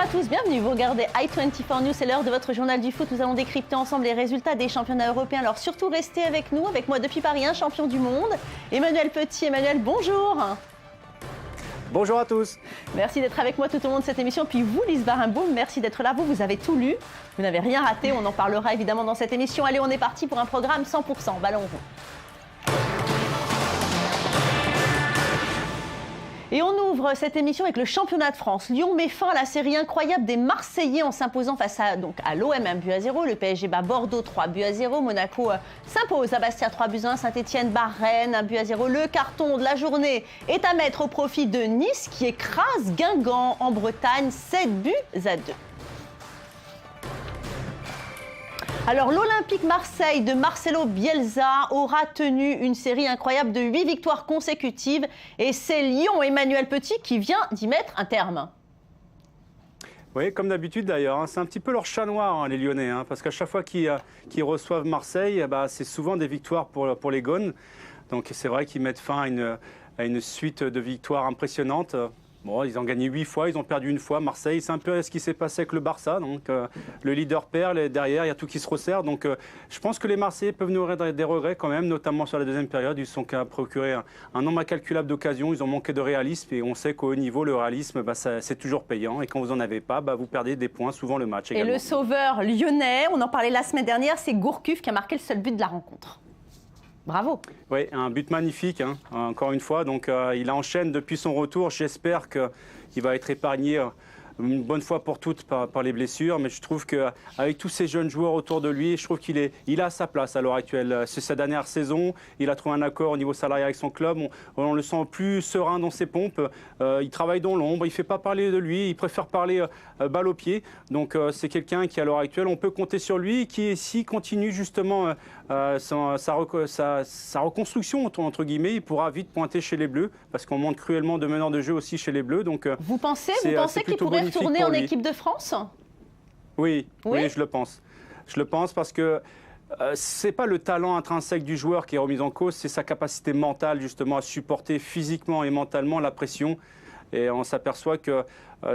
à tous, bienvenue. Vous regardez i24 News, c'est l'heure de votre journal du foot. Nous allons décrypter ensemble les résultats des championnats européens. Alors surtout restez avec nous, avec moi depuis Paris, un champion du monde, Emmanuel Petit. Emmanuel, bonjour. Bonjour à tous. Merci d'être avec moi tout au long de cette émission. Puis vous, Lise Barimbaud, merci d'être là. Vous avez tout lu, vous n'avez rien raté. On en parlera évidemment dans cette émission. Allez, on est parti pour un programme 100%. Ballon rond. Et on ouvre cette émission avec le championnat de France. Lyon met fin à la série incroyable des Marseillais en s'imposant face à l'OM 1-0. Le PSG bat Bordeaux 3-0. Monaco s'impose à Bastia 3-1. Saint-Etienne bat Rennes 1-0. Le carton de la journée est à mettre au profit de Nice qui écrase Guingamp en Bretagne 7-2. Alors l'Olympique Marseille de Marcelo Bielsa aura tenu une série incroyable de 8 victoires consécutives et c'est Lyon Emmanuel Petit qui vient d'y mettre un terme. Oui, comme d'habitude d'ailleurs, c'est un petit peu leur chat noir les Lyonnais, parce qu'à chaque fois qu'ils reçoivent Marseille, c'est souvent des victoires pour les Gones. Donc c'est vrai qu'ils mettent fin à une suite de victoires impressionnantes. Bon, ils ont gagné 8 fois, ils ont perdu une fois. Marseille, c'est un peu ce qui s'est passé avec le Barça. Donc, le leader perd, derrière, il y a tout qui se resserre. Donc, je pense que les Marseillais peuvent nous avoir des regrets quand même, notamment sur la deuxième période. Ils se sont procuré un nombre incalculable d'occasions. Ils ont manqué de réalisme. Et on sait qu'au haut niveau, le réalisme, c'est toujours payant. Et quand vous n'en avez pas, vous perdez des points, souvent le match également. Et le sauveur lyonnais, on en parlait la semaine dernière, c'est Gourcuff qui a marqué le seul but de la rencontre. Bravo. Oui, un but magnifique, encore une fois. Donc, il enchaîne depuis son retour. J'espère qu'il va être épargné une bonne fois pour toutes par les blessures. Mais je trouve qu'avec tous ces jeunes joueurs autour de lui, je trouve qu'il a sa place à l'heure actuelle. C'est sa dernière saison. Il a trouvé un accord au niveau salarial avec son club. On le sent plus serein dans ses pompes. Il travaille dans l'ombre. Il ne fait pas parler de lui. Il préfère parler balle au pied. Donc, c'est quelqu'un qui, à l'heure actuelle, on peut compter sur lui. Qui, s'il continue justement sa reconstruction, entre guillemets, il pourra vite pointer chez les Bleus. Parce qu'on manque cruellement de meneurs de jeu aussi chez les Bleus. Donc, vous pensez qu'il pourrait retourner en équipe de France ? Oui, je le pense. Je le pense parce que ce n'est pas le talent intrinsèque du joueur qui est remis en cause, c'est sa capacité mentale justement à supporter physiquement et mentalement la pression. Et on s'aperçoit que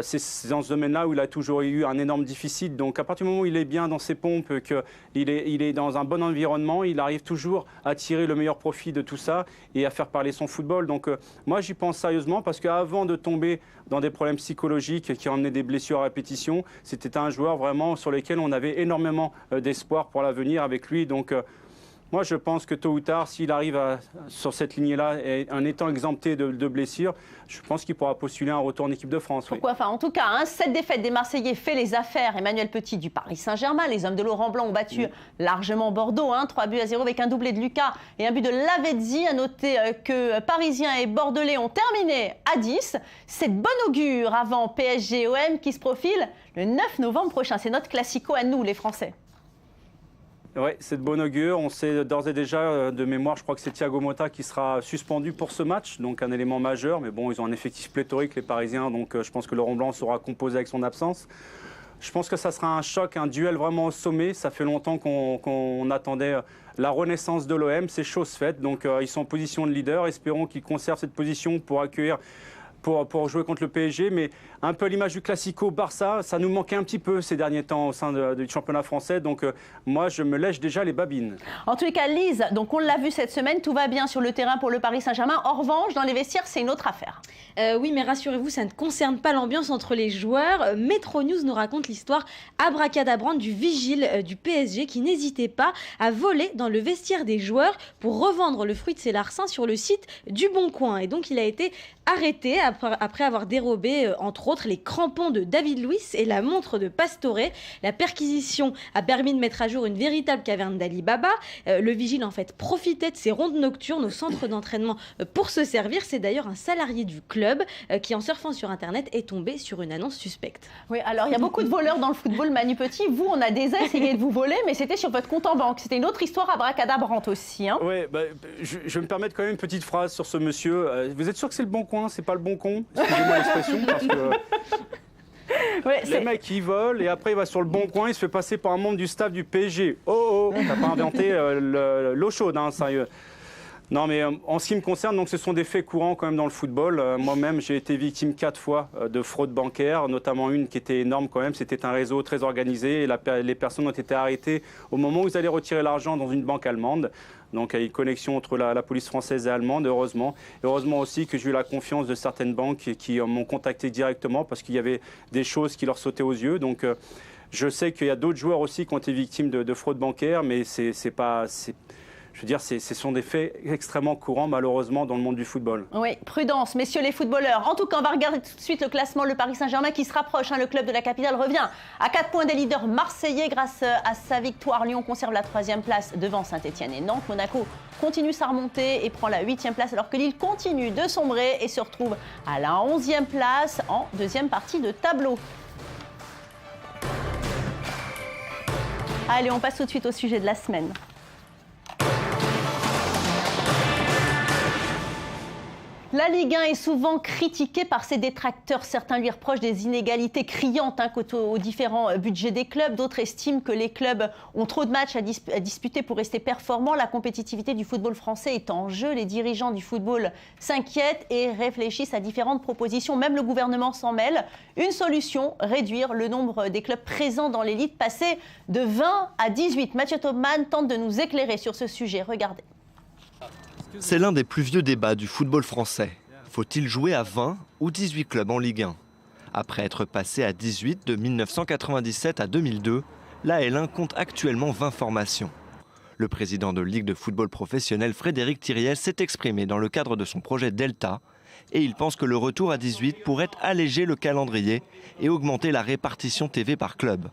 c'est dans ce domaine-là où il a toujours eu un énorme déficit. Donc à partir du moment où il est bien dans ses pompes, qu'il est dans un bon environnement, il arrive toujours à tirer le meilleur profit de tout ça et à faire parler son football. Donc moi j'y pense sérieusement parce qu'avant de tomber dans des problèmes psychologiques qui ont amené des blessures à répétition, c'était un joueur vraiment sur lequel on avait énormément d'espoir pour l'avenir avec lui. Donc moi, je pense que tôt ou tard, s'il arrive sur cette lignée-là, en étant exempté de blessures, je pense qu'il pourra postuler un retour en équipe de France. Pourquoi ? Enfin, en tout cas, cette défaite des Marseillais fait les affaires. Emmanuel Petit du Paris Saint-Germain. Les hommes de Laurent Blanc ont battu largement Bordeaux, 3-0 avec un doublé de Lucas et un but de Lavezzi. À noter que Parisiens et Bordelais ont terminé à 10. C'est de bon augure avant PSG-OM qui se profile le 9 novembre prochain. C'est notre classico à nous, les Français. Oui, c'est de bon augure. On sait d'ores et déjà, de mémoire, je crois que c'est Thiago Motta qui sera suspendu pour ce match, donc un élément majeur. Mais bon, ils ont un effectif pléthorique, les Parisiens, donc je pense que Laurent Blanc saura composer avec son absence. Je pense que ça sera un choc, un duel vraiment au sommet. Ça fait longtemps qu'on attendait la renaissance de l'OM. C'est chose faite, donc ils sont en position de leader. Espérons qu'ils conservent cette position pour accueillir... Pour jouer contre le PSG, mais un peu à l'image du Classico Barça, ça nous manquait un petit peu ces derniers temps au sein du championnat français. Donc moi, je me lèche déjà les babines. En tous les cas, Lise, donc on l'a vu cette semaine, tout va bien sur le terrain pour le Paris Saint-Germain. En revanche, dans les vestiaires, c'est une autre affaire. Oui, mais rassurez-vous, ça ne concerne pas l'ambiance entre les joueurs. Metro News nous raconte l'histoire abracadabrante du vigile du PSG qui n'hésitait pas à voler dans le vestiaire des joueurs pour revendre le fruit de ses larcins sur le site du Bon Coin. Et donc, il a été arrêté après avoir dérobé, entre autres, les crampons de David Luiz et la montre de Pastore. La perquisition a permis de mettre à jour une véritable caverne d'Ali Baba. Le vigile, en fait, profitait de ces rondes nocturnes au centre d'entraînement pour se servir. C'est d'ailleurs un salarié du club qui, en surfant sur Internet, est tombé sur une annonce suspecte. Oui, alors il y a beaucoup de voleurs dans le football, Manu Petit. Vous, on a déjà essayé de vous voler, mais c'était sur votre compte en banque. C'était une autre histoire abracadabrante aussi. Oui, je vais me permettre quand même une petite phrase sur ce monsieur. Vous êtes sûr que c'est le Bon Coin, c'est pas le Bon Con? Excusez-moi l'expression, parce que... les mecs, ils volent et après, il va sur le Bon Coin, il se fait passer par un membre du staff du PSG. Oh, t'as pas inventé l'eau chaude, sérieux. Non, mais en ce qui me concerne, donc, ce sont des faits courants quand même dans le football. Moi-même, j'ai été victime 4 fois de fraude bancaire, notamment une qui était énorme quand même. C'était un réseau très organisé et les personnes ont été arrêtées au moment où ils allaient retirer l'argent dans une banque allemande. Donc, il y a une connexion entre la police française et allemande, heureusement. Et heureusement aussi que j'ai eu la confiance de certaines banques qui m'ont contacté directement parce qu'il y avait des choses qui leur sautaient aux yeux. Donc, je sais qu'il y a d'autres joueurs aussi qui ont été victimes de fraude bancaire, mais je veux dire, ce sont des faits extrêmement courants, malheureusement, dans le monde du football. Oui, prudence, messieurs les footballeurs. En tout cas, on va regarder tout de suite le classement. Le Paris Saint-Germain qui se rapproche. Le club de la capitale revient à 4 points des leaders marseillais grâce à sa victoire. Lyon conserve la 3e place devant Saint-Etienne et Nantes. Monaco continue sa remontée et prend la 8e place, alors que Lille continue de sombrer et se retrouve à la 11e place en 2e partie de tableau. Allez, on passe tout de suite au sujet de la semaine. La Ligue 1 est souvent critiquée par ses détracteurs. Certains lui reprochent des inégalités criantes quant aux différents budgets des clubs. D'autres estiment que les clubs ont trop de matchs à disputer pour rester performants. La compétitivité du football français est en jeu. Les dirigeants du football s'inquiètent et réfléchissent à différentes propositions. Même le gouvernement s'en mêle. Une solution, réduire le nombre des clubs présents dans l'élite, passer de 20 à 18. Mathieu Taubman tente de nous éclairer sur ce sujet. Regardez. C'est l'un des plus vieux débats du football français. Faut-il jouer à 20 ou 18 clubs en Ligue 1 ? Après être passé à 18 de 1997 à 2002, la L1 compte actuellement 20 formations. Le président de Ligue de football professionnel Frédéric Thiriez s'est exprimé dans le cadre de son projet Delta et il pense que le retour à 18 pourrait alléger le calendrier et augmenter la répartition TV par club.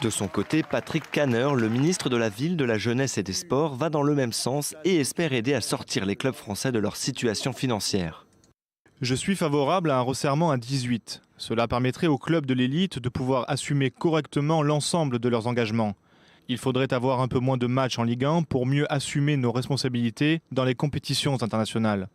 De son côté, Patrick Kanner, le ministre de la Ville, de la Jeunesse et des Sports, va dans le même sens et espère aider à sortir les clubs français de leur situation financière. Je suis favorable à un resserrement à 18. Cela permettrait aux clubs de l'élite de pouvoir assumer correctement l'ensemble de leurs engagements. Il faudrait avoir un peu moins de matchs en Ligue 1 pour mieux assumer nos responsabilités dans les compétitions internationales.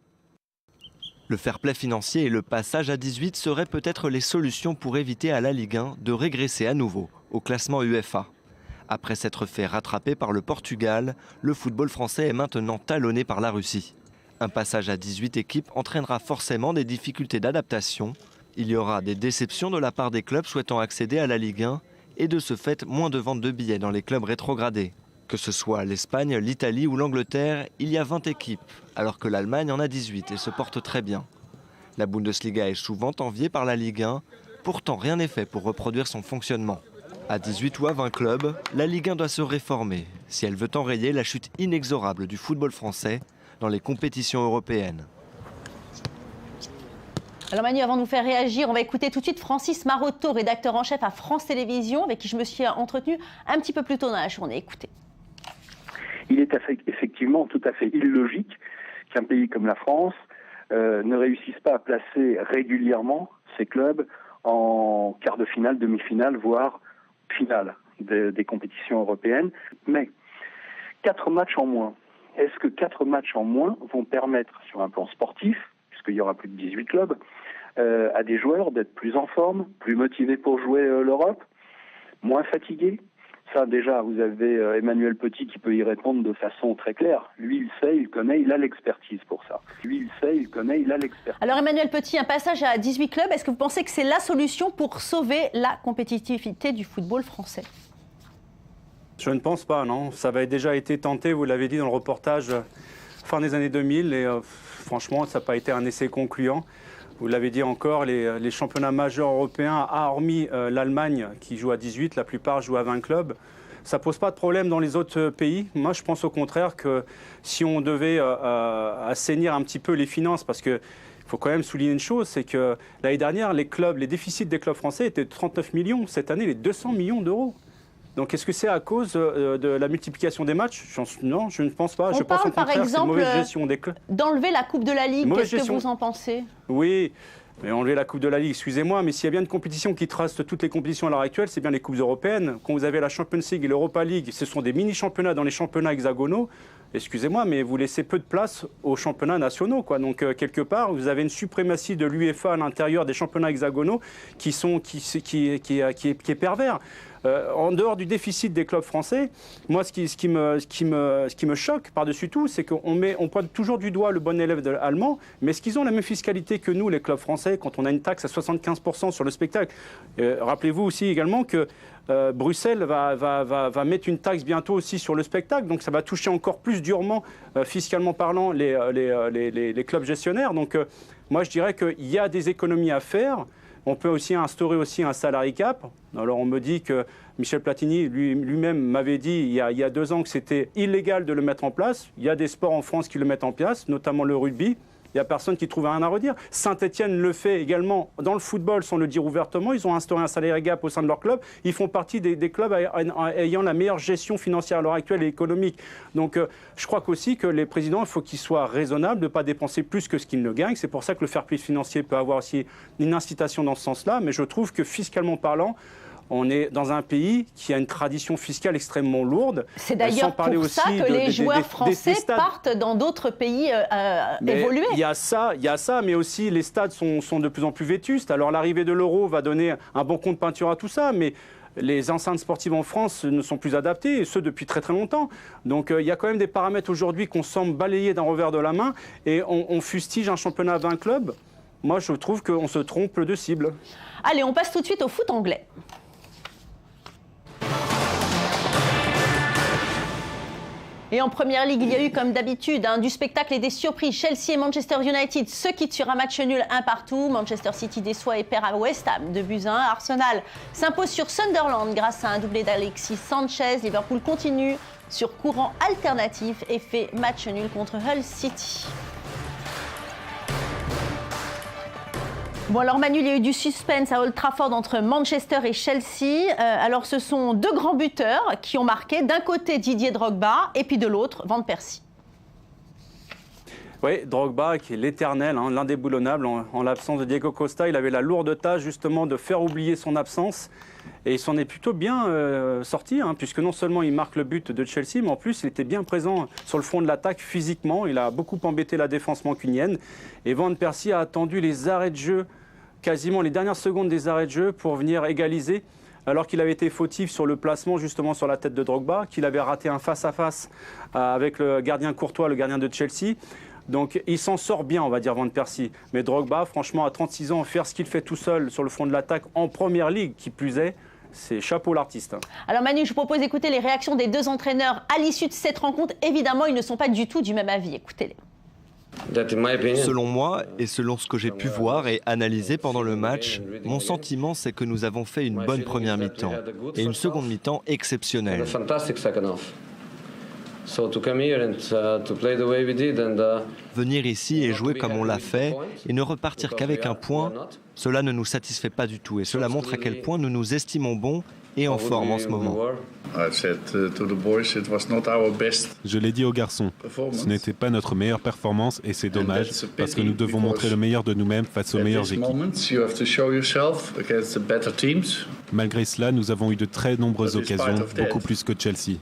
Le fair-play financier et le passage à 18 seraient peut-être les solutions pour éviter à la Ligue 1 de régresser à nouveau au classement UEFA. Après s'être fait rattraper par le Portugal, le football français est maintenant talonné par la Russie. Un passage à 18 équipes entraînera forcément des difficultés d'adaptation. Il y aura des déceptions de la part des clubs souhaitant accéder à la Ligue 1 et de ce fait moins de ventes de billets dans les clubs rétrogradés. Que ce soit l'Espagne, l'Italie ou l'Angleterre, il y a 20 équipes, alors que l'Allemagne en a 18 et se porte très bien. La Bundesliga est souvent enviée par la Ligue 1, pourtant rien n'est fait pour reproduire son fonctionnement. À 18 ou à 20 clubs, la Ligue 1 doit se réformer si elle veut enrayer la chute inexorable du football français dans les compétitions européennes. Alors Manu, avant de nous faire réagir, on va écouter tout de suite Francis Maroteau, rédacteur en chef à France Télévisions, avec qui je me suis entretenu un petit peu plus tôt dans la journée. Écoutez. Il est effectivement tout à fait illogique qu'un pays comme la France ne réussisse pas à placer régulièrement ses clubs en quart de finale, demi-finale, voire finale des compétitions européennes. Mais 4 matchs en moins. Est-ce que 4 matchs en moins vont permettre, sur un plan sportif, puisqu'il y aura plus de 18 clubs, à des joueurs d'être plus en forme, plus motivés pour jouer l'Europe, moins fatigués? Ça, déjà, vous avez Emmanuel Petit qui peut y répondre de façon très claire. Lui, il sait, il connaît, il a l'expertise pour ça. Alors Emmanuel Petit, un passage à 18 clubs, est-ce que vous pensez que c'est la solution pour sauver la compétitivité du football français ? Je ne pense pas, non. Ça avait déjà été tenté, vous l'avez dit dans le reportage, fin des années 2000. Et franchement, ça n'a pas été un essai concluant. Vous l'avez dit encore, les championnats majeurs européens, hormis l'Allemagne qui joue à 18, la plupart jouent à 20 clubs. Ça ne pose pas de problème dans les autres pays. Moi, je pense au contraire que si on devait assainir un petit peu les finances, parce qu'il faut quand même souligner une chose, c'est que l'année dernière, les déficits des clubs français étaient de 39 millions. Cette année, les 200 millions d'euros. Donc, est-ce que c'est à cause de la multiplication des matchs ? Non, je ne pense pas. On je pense parle au contraire, par exemple c'est une mauvaise gestion des clubs. D'enlever la Coupe de la Ligue. Qu'est-ce que vous en pensez ? Oui, mais enlever la Coupe de la Ligue, excusez-moi, mais s'il y a bien une compétition qui trace toutes les compétitions à l'heure actuelle, c'est bien les Coupes européennes. Quand vous avez la Champions League et l'Europa League, ce sont des mini-championnats dans les championnats hexagonaux. Excusez-moi, mais vous laissez peu de place aux championnats nationaux, quoi. Donc, quelque part, vous avez une suprématie de l'UEFA à l'intérieur des championnats hexagonaux qui est pervers. En dehors du déficit des clubs français, moi, ce qui me choque par-dessus tout, c'est qu'on pointe toujours du doigt le bon élève allemand, mais est-ce qu'ils ont la même fiscalité que nous, les clubs français, quand on a une taxe à 75% sur le spectacle? Rappelez-vous aussi également que Bruxelles va mettre une taxe bientôt aussi sur le spectacle, donc ça va toucher encore plus durement, fiscalement parlant, les clubs gestionnaires. Donc moi, je dirais qu'il y a des économies à faire. On peut aussi instaurer aussi un salary cap. Alors on me dit que Michel Platini lui-même m'avait dit il y a 2 ans que c'était illégal de le mettre en place. Il y a des sports en France qui le mettent en place, notamment le rugby. Il n'y a personne qui trouve rien à redire. Saint-Etienne le fait également dans le football, sans le dire ouvertement. Ils ont instauré un salary gap au sein de leur club. Ils font partie des clubs ayant la meilleure gestion financière à l'heure actuelle et économique. Donc je crois qu'aussi que les présidents, il faut qu'ils soient raisonnables, de ne pas dépenser plus que ce qu'ils ne gagnent. C'est pour ça que le fair play financier peut avoir aussi une incitation dans ce sens-là. Mais je trouve que fiscalement parlant, on est dans un pays qui a une tradition fiscale extrêmement lourde. C'est d'ailleurs pour ça que les joueurs français partent dans d'autres pays évolués. Il y a ça, mais aussi les stades sont de plus en plus vétustes. Alors l'arrivée de l'euro va donner un bon coup de peinture à tout ça, mais les enceintes sportives en France ne sont plus adaptées, et ce depuis très très longtemps. Donc il y a quand même des paramètres aujourd'hui qu'on semble balayer d'un revers de la main, et on fustige un championnat à 20 clubs. Moi je trouve qu'on se trompe de cible. Allez, on passe tout de suite au foot anglais. Et en Première Ligue, il y a eu comme d'habitude du spectacle et des surprises. Chelsea et Manchester United se quittent sur un match nul 1-1. Manchester City déçoit et perd à West Ham 2-1. Arsenal s'impose sur Sunderland grâce à un doublé d'Alexis Sanchez. Liverpool continue sur courant alternatif et fait match nul contre Hull City. Bon alors Manu, il y a eu du suspense à Old Trafford entre Manchester et Chelsea. Alors ce sont 2 grands buteurs qui ont marqué. D'un côté Didier Drogba et puis de l'autre Van Persie. Oui, Drogba qui est l'éternel, l'indéboulonnable. En l'absence de Diego Costa, il avait la lourde tâche justement de faire oublier son absence. Et il s'en est plutôt bien sorti, puisque non seulement il marque le but de Chelsea, mais en plus il était bien présent sur le front de l'attaque physiquement. Il a beaucoup embêté la défense mancunienne. Et Van Persie a attendu les arrêts de jeu, quasiment les dernières secondes des arrêts de jeu pour venir égaliser, alors qu'il avait été fautif sur le placement justement sur la tête de Drogba, qu'il avait raté un face-à-face avec le gardien Courtois, le gardien de Chelsea. Donc il s'en sort bien, on va dire, Van Persie. Mais Drogba, franchement, à 36 ans, faire ce qu'il fait tout seul sur le front de l'attaque en Première Ligue, qui plus est, c'est chapeau l'artiste. Alors Manu, je vous propose d'écouter les réactions des 2 entraîneurs à l'issue de cette rencontre. Évidemment, ils ne sont pas du tout du même avis. Écoutez-les. Selon moi, et selon ce que j'ai pu voir et analyser pendant le match, mon sentiment c'est que nous avons fait une bonne première mi-temps et une seconde mi-temps exceptionnelle. Venir ici et jouer comme on l'a fait et ne repartir qu'avec un point, cela ne nous satisfait pas du tout et cela montre à quel point nous nous estimons bons et en forme en ce moment. Je l'ai dit aux garçons, ce n'était pas notre meilleure performance et c'est dommage parce que nous devons montrer le meilleur de nous-mêmes face aux meilleures équipes. Malgré cela, nous avons eu de très nombreuses occasions, beaucoup plus que Chelsea.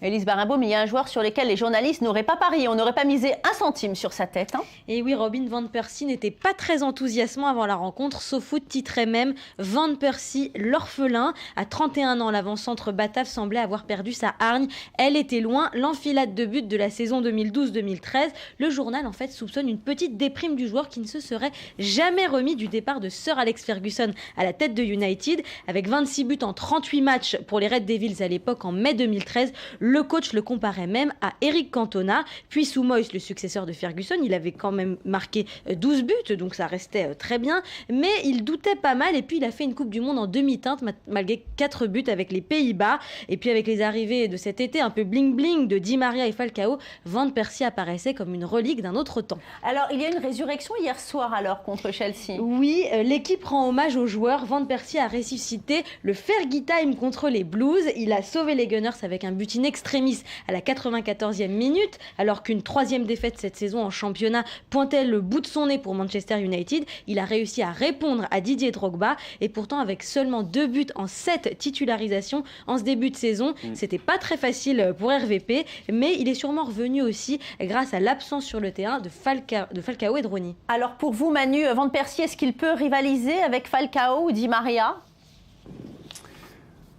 Élise Barimbaud, il y a un joueur sur lequel les journalistes n'auraient pas parié, on n'aurait pas misé un centime sur sa tête. Et oui, Robin Van Persie n'était pas très enthousiasmant avant la rencontre. SoFoot titrait même Van Persie l'orphelin. À 31 ans, l'avant-centre batave semblait avoir perdu sa hargne. Elle était loin. L'enfilade de buts de la saison 2012-2013. Le journal, en fait, soupçonne une petite déprime du joueur qui ne se serait jamais remis du départ de Sir Alex Ferguson à la tête de United. Avec 26 buts en 38 matchs pour les Red Devils à l'époque, en mai 2013, le coach le comparait même à Eric Cantona. Puis sous Moyes, le successeur de Ferguson, il avait quand même marqué 12 buts, donc ça restait très bien. Mais il doutait pas mal et puis il a fait une Coupe du Monde en demi-teinte malgré 4 buts avec les Pays-Bas. Et puis avec les arrivées de cet été un peu bling-bling de Di Maria et Falcao, Van Persie apparaissait comme une relique d'un autre temps. Alors il y a une résurrection hier soir alors contre Chelsea. Oui, l'équipe rend hommage aux joueurs. Van Persie a ressuscité le Fergie Time contre les Blues. Il a sauvé les Gunners avec un but in extremis extremis à la 94e minute, alors qu'une 3e défaite cette saison en championnat pointait le bout de son nez pour Manchester United. Il a réussi à répondre à Didier Drogba et pourtant avec seulement 2 buts en 7 titularisations en ce début de saison, c'était pas très facile pour RVP, mais il est sûrement revenu aussi grâce à l'absence sur le terrain de Falcao et de Rooney. Alors pour vous Manu, Van Persie, est-ce qu'il peut rivaliser avec Falcao ou Di Maria ?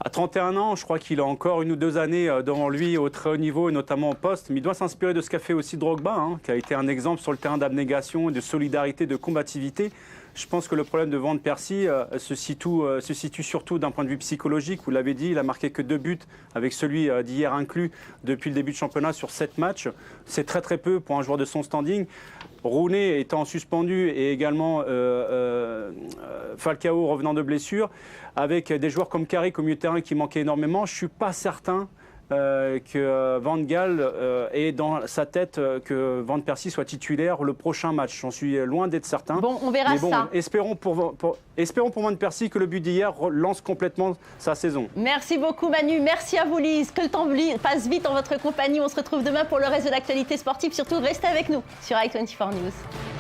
À 31 ans, je crois qu'il a encore 1 ou 2 années devant lui au très haut niveau, et notamment au poste. Mais il doit s'inspirer de ce qu'a fait aussi Drogba, qui a été un exemple sur le terrain d'abnégation, de solidarité, de combativité. Je pense que le problème de Van Persie se situe surtout d'un point de vue psychologique. Vous l'avez dit, il a marqué que 2 buts, avec celui d'hier inclus, depuis le début de championnat sur 7 matchs. C'est très très peu pour un joueur de son standing. Rooney étant suspendu et également Falcao revenant de blessure, avec des joueurs comme Carrick au milieu de terrain qui manquaient énormément, je ne suis pas certain que Van Gaal ait dans sa tête que Van Persie soit titulaire le prochain match. J'en suis loin d'être certain. Bon, on verra ça. Espérons pour Van Persie que le but d'hier relance complètement sa saison. Merci beaucoup Manu, merci à vous Lise. Que le temps passe vite en votre compagnie. On se retrouve demain pour le reste de l'actualité sportive. Surtout, restez avec nous sur i24 News.